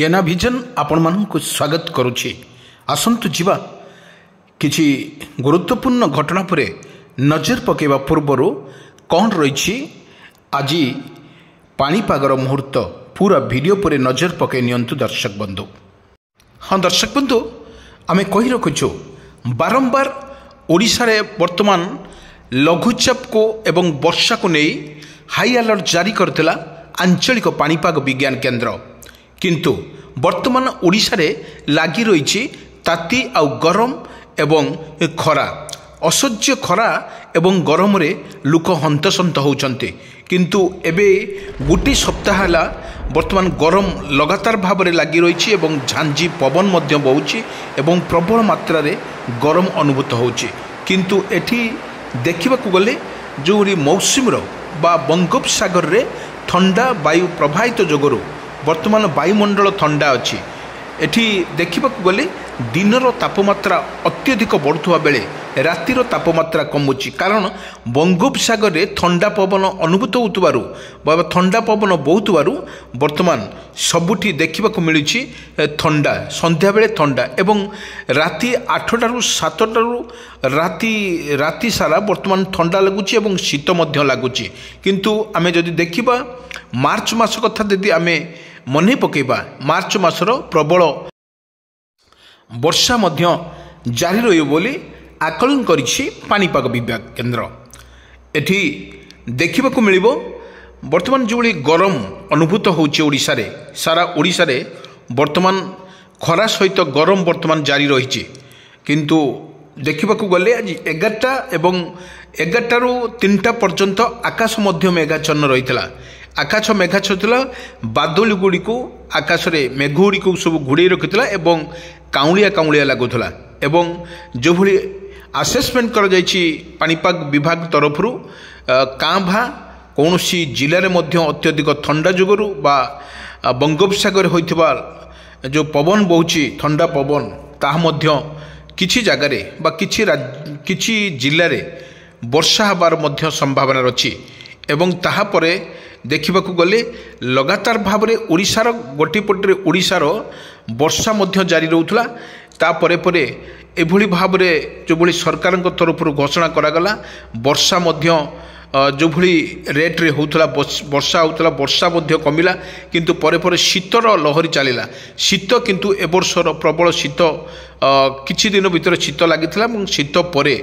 केना विजन आपण मानक स्वागत करुछि। आसंतु जीवा किछि गुरुत्वपूर्ण घटना परे नजर पकेवा पूर्वर कौन रही आज पाणीपागर मुहूर्त पूरा वीडियो पर नजर पकई नियंतु दर्शक बंधु। हाँ दर्शक बंधु आमे कही रखुछु बारंबार ओडिशा रे वर्तमान लघुचाप को एवं वर्षा को नहीं हाई अलर्ट जारी करथिला आंचलिक पाणीपाग विज्ञान केन्द्र, किंतु वर्तमान ओडिशा रे लागी रही ताती आउ गरम एवं खरा, असह्य खरा एवं गरम रे लोक हंतसंत होउचंती। किंतु एबे गोटे सप्ताह है वर्तमान गरम लगातार भाव में लगी रही एवं झांझी पवन मध्य बहुची एवं प्रबल मात्रा रे गरम अनुभूत होउची। किंतु एठी देखा गले जो मौसुमीर बा बंगोपसागर रे ठंडा वायु प्रवाहित जोगुरु वर्तमान वायुमंडल ठंडा अच्छी। एठी देखा गले दिनर तापमात्रा अत्यधिक बढ़ुवा बेले रातिर तापमात्रा कमुची, कारण बंगोपसागर रे ठंडा पवन अनुभूत होतुबारु बा ठंडा पवन बहुतुबारु वर्तमान सबुठी देखा मिलुची ठंडा, संध्या बेले ठंडा एवं राति 8टारू 7टारू राति सारा वर्तमान ठंडा लगुची एवं शीत मध्य लगुची। किंतु आमे जदि देखिबा मार्च मास कथा यदि आमे मने पकेबा मार्च मासर प्रबल वर्षा मध्य जारी रहियो बोली आकलन करिछि पाणीपाग विभाग केन्द्र। एठी देखिबाकू मिलिबो वर्तमान जो गरम अनुभूत होउछि ओडिशा रे, सारा ओडिशा रे वर्तमान खरा सहित गरम वर्तमान जारी रहिछि। किंतु देखिबाकू गले आज 11टा एवं 11टारू 3टा पर्यंत आकाश मध्य मेघाच्छन्न रहितला। आकाश मेघाच्छन्न बादल गुड़ी को आकाश रे मेघ गुड़ी को सब घोड़े रखिला एवं काउलिया काउलिया लगुला एवं जो भली आसेसमेंट कर जाइछि पाणीपाग विभाग तरफ काँ भा कौन जिले में अत्यधिक ठंडा जोगुरु बा बंगोपसागर होइथिबा जो पवन बहुची ठंडा पवन ताहा मध्य किछि जगार बा किछि जिले में वर्षा हबार मध्य संभावना रछि। एवं ताहा परे देखिबाकू गले लगातार भाव में ओडिशार गोटे पटे ओडिशार वर्षा मध्य जारी रहउथला। तापरे परे एभली भाव में जो भली सरकार तरफ घोषणा करागला वर्षा मध्य जो भली रेट रे होउथला वर्षा होउथला वर्षा मध्य कमिला। किंतु परे परे शीतर लहरी चलिला। शीत किंतु ए वर्षर प्रबल शीत किछि दिन भितर शीत लागिथिला এবং शीत परे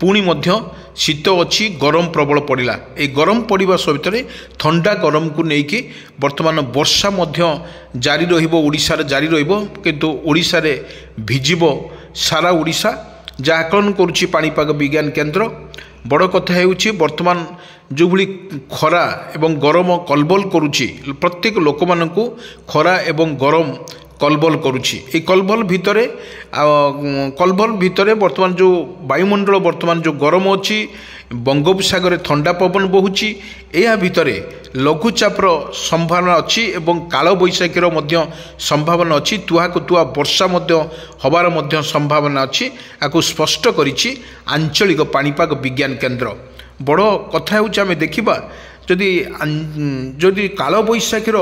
पुणी मध्य शीत अच्छी गरम प्रबल पड़ा। ये गरम पड़ा सहित ठंडा गरम को लेकिन वर्तमान वर्षा मध्य जारी रहिबो ओडिशा रे जारी रहिबो। किंतु ओडिशा रे भिजिबो सारा ओडिशा जा आकलन करुछि पाणीपाग विज्ञान केन्द्र। बड़ कथा हेउछि वर्तमान जो भली खरा एवं गरम कलबल करुछि प्रत्येक लोक मानकु खरा एवं गरम कलबल करुछि। ए कलबल भितरे वर्तमान जो वायुमंडल वर्तमान जो गरम अच्छी बंगोपसागर ठंडा पवन बहुची या भितरे लघुचापर संभावना अच्छी एवं काल बैशाखीर मध्य संभावना अच्छी। तुहा को तुहा वर्षा मध्य हबार मध्य संभावना अच्छी। आकु स्पष्ट करिछि आंचलिक पाणीपाग विज्ञान केन्द्र। बड़ कथा होउछि आमे देखिबा जदि काल बैशाखीर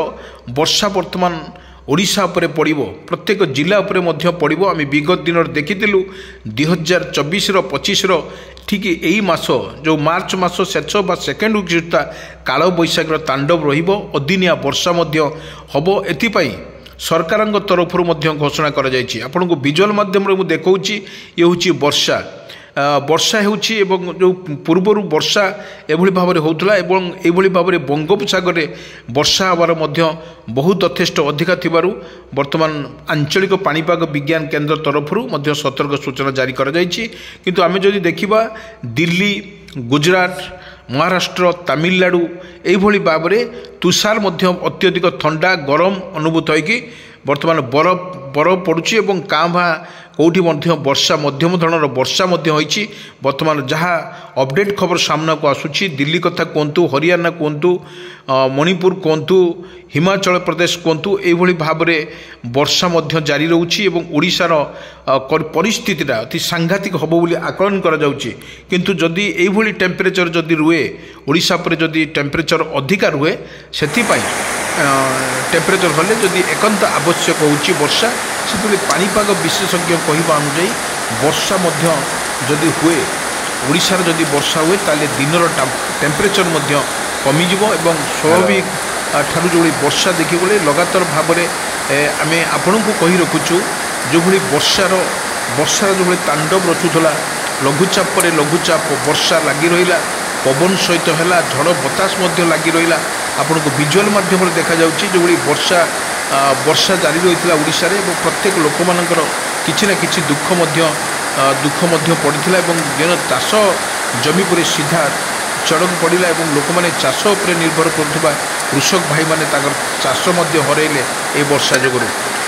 वर्षा वर्तमान ओडिशा उपरे पड़िबो प्रत्येक जिला उपरे मध्य पड़िबो। आमे विगत दिन देखिथिलु 2024-25 ठीक यही मास जो मार्च मास शेष बा सेकेंड वीक सुद्धा काल बैशाखीर तांडव रहिबो, अदिनिया वर्षा मध्य हबो। एथिपाई सरकार तरफ घोषणा करा जायछि। आपनको विजुअल माध्यम रे मु देखौछि ये होछि वर्षा वर्षा होउछि एवं जो पूर्वर वर्षा एभली भाव में होउतला एवं एभली भाव में बंगोपसागर रे वर्षा हबार मध्य बहुत यथेष्ट अधिका थिबारु वर्तमान आंचलिक पाणीपाग विज्ञान केन्द्र तरफ मध्य सतर्क सूचना जारी करा जायछि। किंतु आमे जदि देखिबा दिल्ली, गुजरात, महाराष्ट्र, तमिलनाडु एभली भाव में तुषार मध्य अत्यधिक ठंडा गरम अनुभूत होइकि वर्तमान बरफ पड़ुछि एवं काँ भा कौटी मध्य वर्षा मध्यम धरणर वर्षा मध्य होइछि। वर्तमान जहाँ अपडेट खबर सामना को आसुछि दिल्ली कथा कहतु, हरियाणा कहतु, मणिपुर कहतु, हिमाचल प्रदेश कहतु एभली भाव में वर्षा मध्य जारी रहुछि एवं ओडिशार परिस्थितिटा अति सांघातिक हबो बोली आकलन करा जाउछि। किंतु जदि एभली टेम्परेचर जदि रुहे ओडिशा पर जदि टेम्परेचर अधिका रुहे सेथिपाई टेम्परेचर हेल्ले जदि एकांत आवश्यक होउची वर्षा से पानीपाग विशेषज्ञ कहवा अनुजाई वर्षा जदि हुए ओडिशार जदि वर्षा हुए ताले दिनर टेम्परेचर कमिजिव एवं स्वाभाविक ठारू जो वर्षा देखी गले लगातार भाव में आम आपण को कही रखुचु जो भाई वर्षार जो तांडव रचुला लघुचाप लघुचाप वर्षा लगी रहा पवन सहित है झड़ बतास लगी रहा आपण को विजुअल माध्यम देखा जाउची जो भाई वर्षा जारी रही ओडिशा रे प्रत्येक लोक मानकर किछि ना किछि दुख पड़ता जेन चाष जमी पर सीधा चढ़क पड़ा और लोक मैंने चाष उपर निर्भर करुवा कृषक भाई मैंने चाष हरइले ये वर्षा जोगु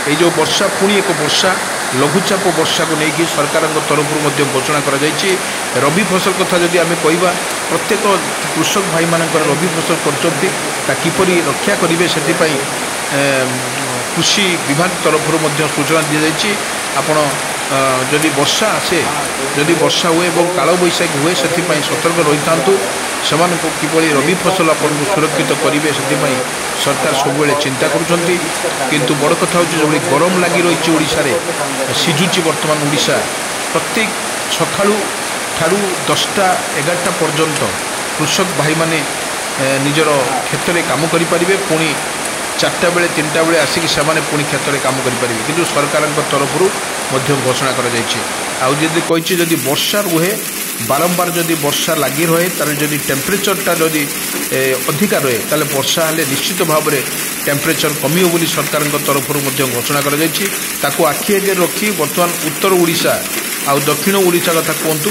ये जो वर्षा पुणी एक वर्षा लघुचाप वर्षा को लेकिन सरकार तरफ घोषणा कर रबी फसल कथा जदि आम कहवा प्रत्येक कृषक भाई मान रबी फसल कर रक्षा करेंगे से कृषि विभाग तरफ सूचना दी जाइए आपण जदि वर्षा आसे जदि वर्षा हुए और काल बैशाखी हुए से सतर्क रही था से किपरि रबी फसल आपन को सुरक्षित करेंगे से सरकार सब चिंता करुँच बड़ कथा हूँ जो गरम लगी रही ओडिशा रे सिझुची बर्तमान ओडिशा प्रत्येक सकाळू ठारू 10टा 11टा पर्यंत कृषक भाई माने निजर क्षेत्र में काम करें पुणी 4टा बेले 3टा बेले आसिक से पुणी क्षेत्र में काम करें कि सरकार तरफ घोषणा करी जदि वर्षा रुहे बारंबार जदि वर्षा लगी रहे तार जदि टेम्परेचरटा जदि अधिका रहे ताले वर्षा हेले निश्चित भाव में टेम्परेचर कमियो बोली सरकार तरफ घोषणा कर आखि आगे रखी बर्तमान उत्तर ओडिशा आउ दक्षिण ओडिशा कथा कहतु